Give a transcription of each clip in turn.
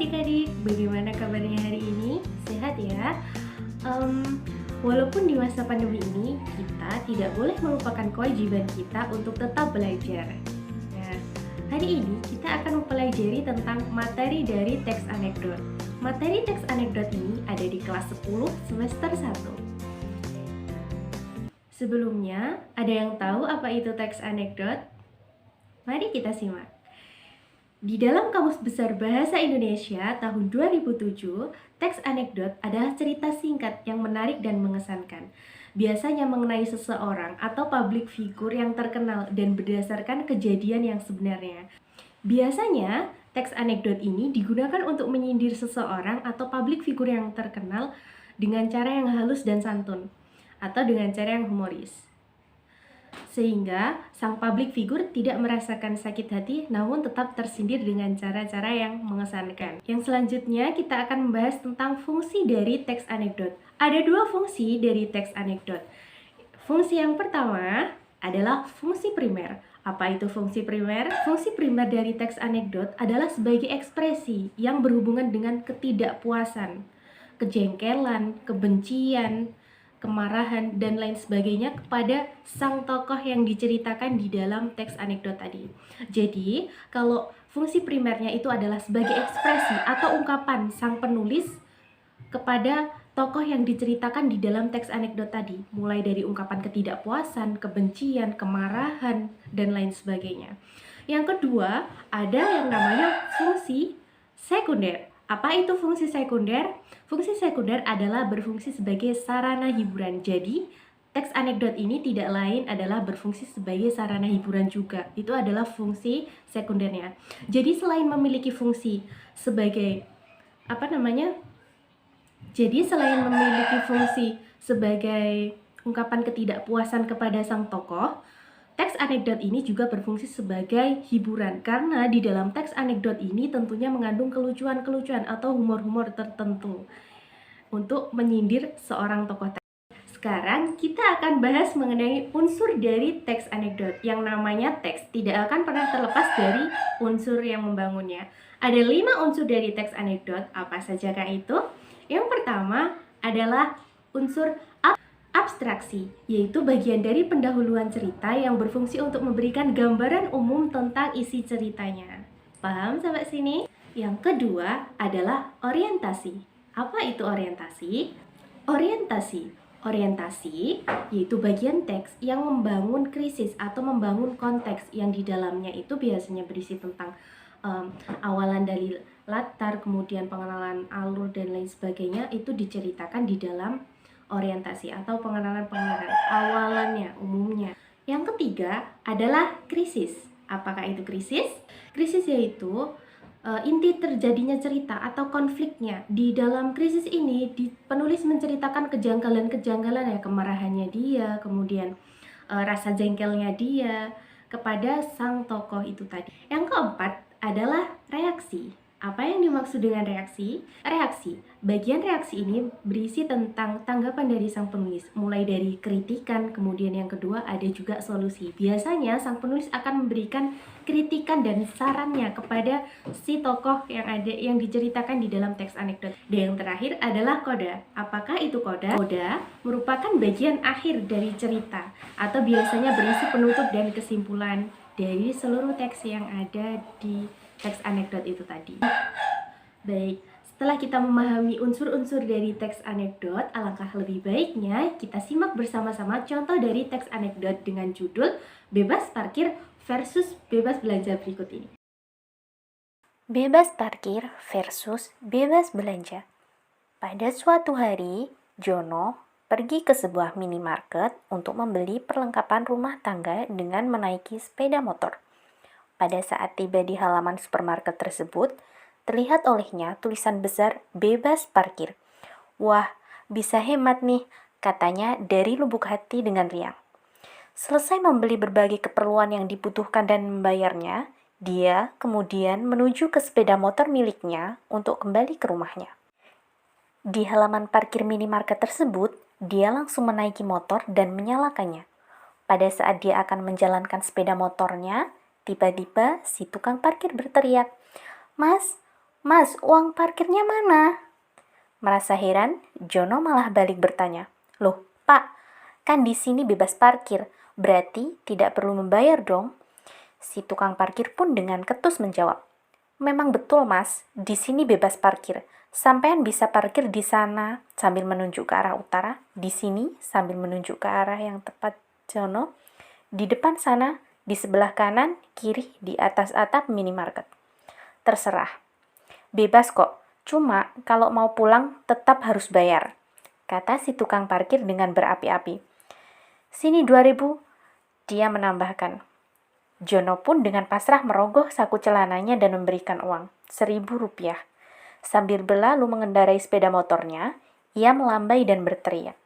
adik-adik, bagaimana kabarnya hari ini? Sehat ya? Walaupun di masa pandemi ini, kita tidak boleh melupakan kewajiban kita untuk tetap belajar. Nah, hari ini kita akan mempelajari tentang materi dari teks anekdot. Materi teks anekdot ini ada di kelas 10 semester 1. Sebelumnya, ada yang tahu apa itu teks anekdot? Mari kita simak. Di dalam Kamus Besar Bahasa Indonesia tahun 2007, teks anekdot adalah cerita singkat yang menarik dan mengesankan. Biasanya mengenai seseorang atau publik figur yang terkenal dan berdasarkan kejadian yang sebenarnya. Biasanya, teks anekdot ini digunakan untuk menyindir seseorang atau publik figur yang terkenal dengan cara yang halus dan santun, atau dengan cara yang humoris. Sehingga sang publik figur tidak merasakan sakit hati namun tetap tersindir dengan cara-cara yang mengesankan. Yang selanjutnya kita akan membahas tentang fungsi dari teks anekdot. Ada dua fungsi dari teks anekdot. Fungsi yang pertama adalah fungsi primer. Apa itu fungsi primer? Fungsi primer dari teks anekdot adalah sebagai ekspresi yang berhubungan dengan ketidakpuasan, kejengkelan, kebencian, kemarahan, dan lain sebagainya kepada sang tokoh yang diceritakan di dalam teks anekdot tadi. Jadi, kalau fungsi primernya itu adalah sebagai ekspresi atau ungkapan sang penulis kepada tokoh yang diceritakan di dalam teks anekdot tadi, mulai dari ungkapan ketidakpuasan, kebencian, kemarahan, dan lain sebagainya. Yang kedua, ada yang namanya fungsi sekunder. Apa itu fungsi sekunder? Fungsi sekunder adalah berfungsi sebagai sarana hiburan. Jadi, teks anekdot ini tidak lain adalah berfungsi sebagai sarana hiburan juga. Itu adalah fungsi sekundernya. Jadi, selain memiliki fungsi sebagai sebagai ungkapan ketidakpuasan kepada sang tokoh, teks anekdot ini juga berfungsi sebagai hiburan karena di dalam teks anekdot ini tentunya mengandung kelucuan-kelucuan atau humor-humor tertentu untuk menyindir seorang tokoh. Sekarang kita akan bahas mengenai unsur dari teks anekdot. Yang namanya teks tidak akan pernah terlepas dari unsur yang membangunnya. Ada 5 unsur dari teks anekdot. Apa sajakah itu? Yang pertama adalah unsur abstraksi, yaitu bagian dari pendahuluan cerita yang berfungsi untuk memberikan gambaran umum tentang isi ceritanya. Paham sampai sini? Yang kedua adalah orientasi. Apa itu orientasi? Orientasi yaitu bagian teks yang membangun krisis atau membangun konteks yang di dalamnya itu biasanya berisi tentang awalan dari latar, kemudian pengenalan alur dan lain sebagainya, itu diceritakan di dalam orientasi atau pengenalan awalannya, umumnya. Yang ketiga adalah krisis. Apakah itu krisis? Krisis yaitu inti terjadinya cerita atau konfliknya. Di dalam krisis ini, penulis menceritakan kejanggalan-kejanggalan ya, kemarahannya dia, kemudian rasa jengkelnya dia kepada sang tokoh itu tadi. Yang keempat adalah reaksi. Apa yang dimaksud dengan reaksi? Bagian reaksi ini berisi tentang tanggapan dari sang penulis, mulai dari kritikan, kemudian yang kedua ada juga solusi. Biasanya sang penulis akan memberikan kritikan dan sarannya kepada si tokoh yang diceritakan di dalam teks anekdot. Dan yang terakhir adalah koda. Apakah itu koda? Koda merupakan bagian akhir dari cerita atau biasanya berisi penutup dan kesimpulan dari seluruh teks yang ada di teks anekdot itu tadi. Baik, setelah kita memahami unsur-unsur dari teks anekdot, alangkah lebih baiknya kita simak bersama-sama contoh dari teks anekdot dengan judul Bebas Parkir versus Bebas Belanja berikut ini. Bebas parkir versus bebas belanja. Pada suatu hari, Jono pergi ke sebuah minimarket untuk membeli perlengkapan rumah tangga dengan menaiki sepeda motor. Pada saat tiba di halaman supermarket tersebut, terlihat olehnya tulisan besar bebas parkir. Wah, bisa hemat nih, katanya dari lubuk hati dengan riang. Selesai membeli berbagai keperluan yang dibutuhkan dan membayarnya, dia kemudian menuju ke sepeda motor miliknya untuk kembali ke rumahnya. Di halaman parkir minimarket tersebut, dia langsung menaiki motor dan menyalakannya. Pada saat dia akan menjalankan sepeda motornya, tiba-tiba si tukang parkir berteriak, "Mas, "Mas, uang parkirnya mana?" Merasa heran, Jono malah balik bertanya, "Loh, Pak, kan di sini bebas parkir, berarti tidak perlu membayar dong?" Si tukang parkir pun dengan ketus menjawab, "Memang betul, Mas, di sini bebas parkir. Sampean bisa parkir di sana sambil menunjuk ke arah utara, di sini sambil menunjuk ke arah yang tepat Jono, di depan sana, di sebelah kanan, kiri, di atas atap minimarket. Terserah. Bebas kok, cuma kalau mau pulang tetap harus bayar," kata si tukang parkir dengan berapi-api. "Sini 2.000, dia menambahkan. Jono pun dengan pasrah merogoh saku celananya dan memberikan uang, 1.000 rupiah. Sambil berlalu mengendarai sepeda motornya, ia melambai dan berteriak,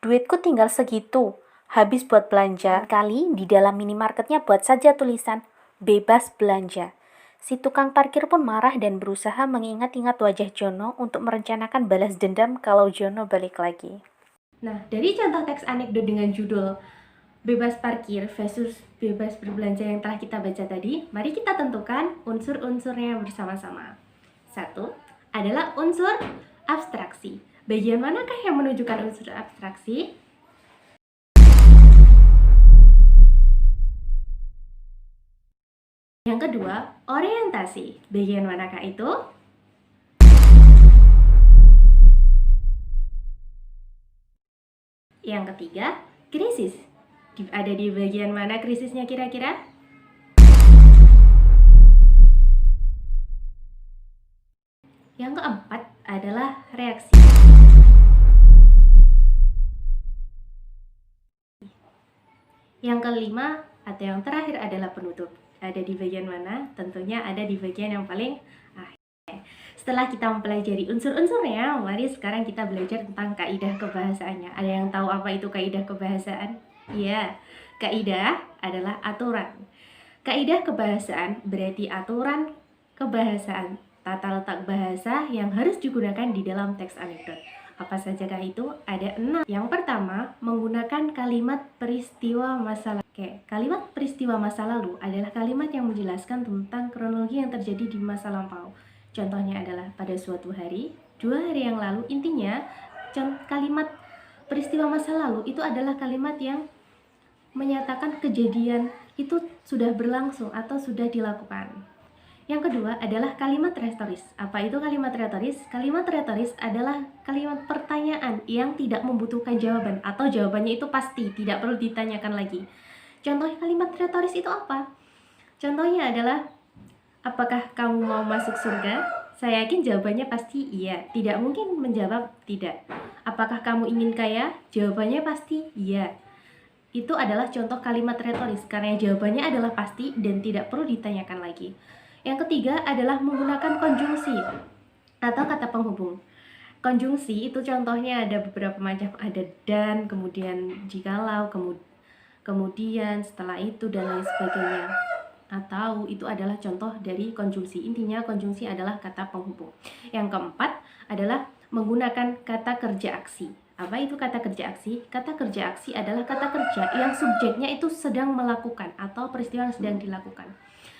"Duitku tinggal segitu, habis buat belanja." Kali di dalam minimarketnya buat saja tulisan, "Bebas belanja." Si tukang parkir pun marah dan berusaha mengingat-ingat wajah Jono untuk merencanakan balas dendam kalau Jono balik lagi. Nah, dari contoh teks anekdot dengan judul bebas parkir versus bebas berbelanja yang telah kita baca tadi, mari kita tentukan unsur-unsurnya bersama-sama. 1 adalah unsur abstraksi. Bagian manakah yang menunjukkan unsur abstraksi? Yang kedua, orientasi. Bagian manakah itu? Yang ketiga, krisis. Ada di bagian mana krisisnya kira-kira? Yang keempat adalah reaksi. Yang kelima atau yang terakhir adalah penutup. Ada di bagian mana? Tentunya ada di bagian yang paling akhir. Setelah kita mempelajari unsur-unsurnya, mari sekarang kita belajar tentang kaidah kebahasaannya. Ada yang tahu apa itu kaidah kebahasaan? Iya, kaidah adalah aturan. Kaidah kebahasaan berarti aturan kebahasaan, tata letak bahasa yang harus digunakan di dalam teks anekdot. Apa sajakah itu? Ada 6. Yang pertama, menggunakan kalimat peristiwa masa lalu. Oke, kalimat peristiwa masa lalu adalah kalimat yang menjelaskan tentang kronologi yang terjadi di masa lampau. Contohnya adalah pada suatu hari, 2 hari yang lalu. Intinya, kalimat peristiwa masa lalu itu adalah kalimat yang menyatakan kejadian itu sudah berlangsung atau sudah dilakukan. Yang kedua adalah kalimat retoris. Apa itu kalimat retoris? Kalimat retoris adalah kalimat pertanyaan yang tidak membutuhkan jawaban atau jawabannya itu pasti, tidak perlu ditanyakan lagi. Contoh kalimat retoris itu apa? Contohnya adalah, apakah kamu mau masuk surga? Saya yakin jawabannya pasti iya, tidak mungkin menjawab tidak. Apakah kamu ingin kaya? Jawabannya pasti iya. Itu adalah contoh kalimat retoris karena jawabannya adalah pasti dan tidak perlu ditanyakan lagi. Yang ketiga adalah menggunakan konjungsi atau kata penghubung. Konjungsi itu contohnya ada beberapa macam, ada dan, kemudian jikalau, kemudian setelah itu dan lain sebagainya. Atau itu adalah contoh dari konjungsi. Intinya konjungsi adalah kata penghubung. Yang keempat adalah menggunakan kata kerja aksi. Apa itu kata kerja aksi? Kata kerja aksi adalah kata kerja yang subjeknya itu sedang melakukan atau peristiwa yang sedang dilakukan.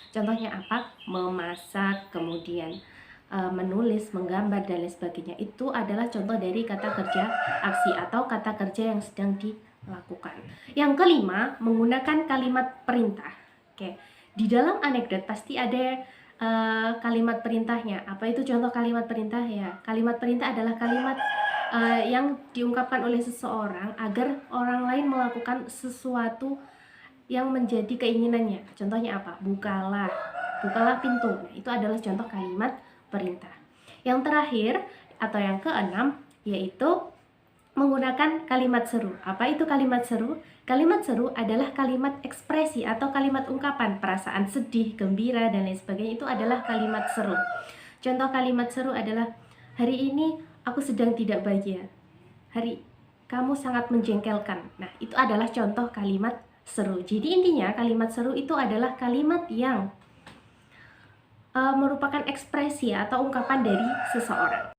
Contohnya apa? Memasak, kemudian menulis, menggambar, dan lain sebagainya. Itu adalah contoh dari kata kerja aksi atau kata kerja yang sedang dilakukan. Yang kelima, menggunakan kalimat perintah. Oke, di dalam anekdot pasti ada kalimat perintahnya. Apa itu contoh kalimat perintah ya? Kalimat perintah adalah kalimat yang diungkapkan oleh seseorang agar orang lain melakukan sesuatu yang menjadi keinginannya. Contohnya apa? Bukalah pintu. Nah, itu adalah contoh kalimat perintah. Yang terakhir atau yang keenam yaitu menggunakan kalimat seru. Apa itu kalimat seru? Kalimat seru adalah kalimat ekspresi atau kalimat ungkapan perasaan sedih, gembira, dan lain sebagainya. Itu adalah kalimat seru. Contoh kalimat seru adalah, hari ini aku sedang tidak bahagia. Kamu sangat menjengkelkan. Nah, itu adalah contoh kalimat seru. Jadi intinya kalimat seru itu adalah kalimat yang merupakan ekspresi atau ungkapan dari seseorang.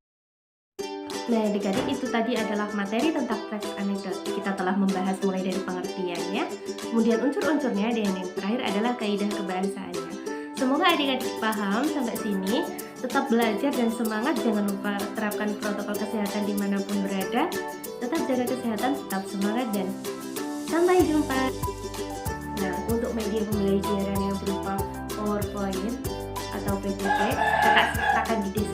Nah, adik-adik, itu tadi adalah materi tentang teks anekdot. Kita telah membahas mulai dari pengertiannya, kemudian unsur-unsurnya, dan yang terakhir adalah kaidah kebahasaannya. Semoga adik-adik paham sampai sini. Tetap belajar dan semangat, jangan lupa terapkan protokol kesehatan dimanapun berada. Tetap jaga kesehatan, tetap semangat, dan sampai jumpa. Nah, untuk media pembelajaran yang berupa PowerPoint atau PPT, kakak akan didesain